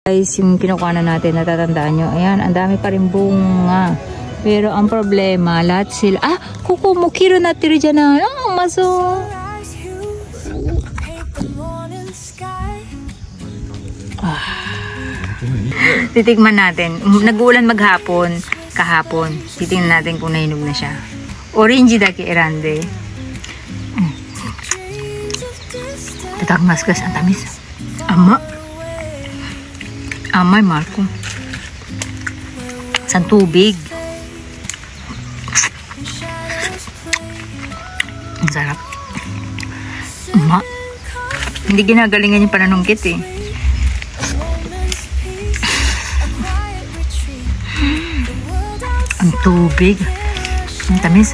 Guys, yung kinukuha na natin, natatandaan nyo. Ayan, ang dami pa rin bunga. Pero ang problema, lahat sila... Ah! Kukumukiro na tiri dyan na. Ah, maso. Titigman natin. Nag-uulan maghapon. Kahapon. Titignan natin kung nahinog na siya. Orange daki erande. Tatagmas kas ang tamis. Ama. Amay Marco. San tubig. Ang sarap. Ama. Hindi ginagalingan yung pananungkit eh. Ang tubig. Ang tamis.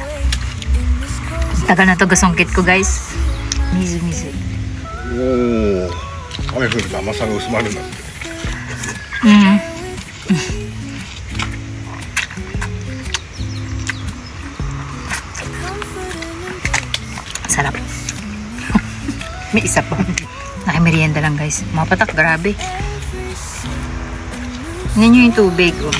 Tagal na to gasungkit ko guys. Mizu. Oh, 雨降ると甘さが薄まるんだって。Sarap. May isa pa. Nakimerienda lang guys. Mga patak, grabe. Tingnan nyo yung tubig. Oh.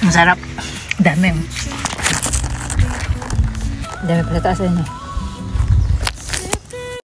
Masarap. Dami. Dami pala taas niya.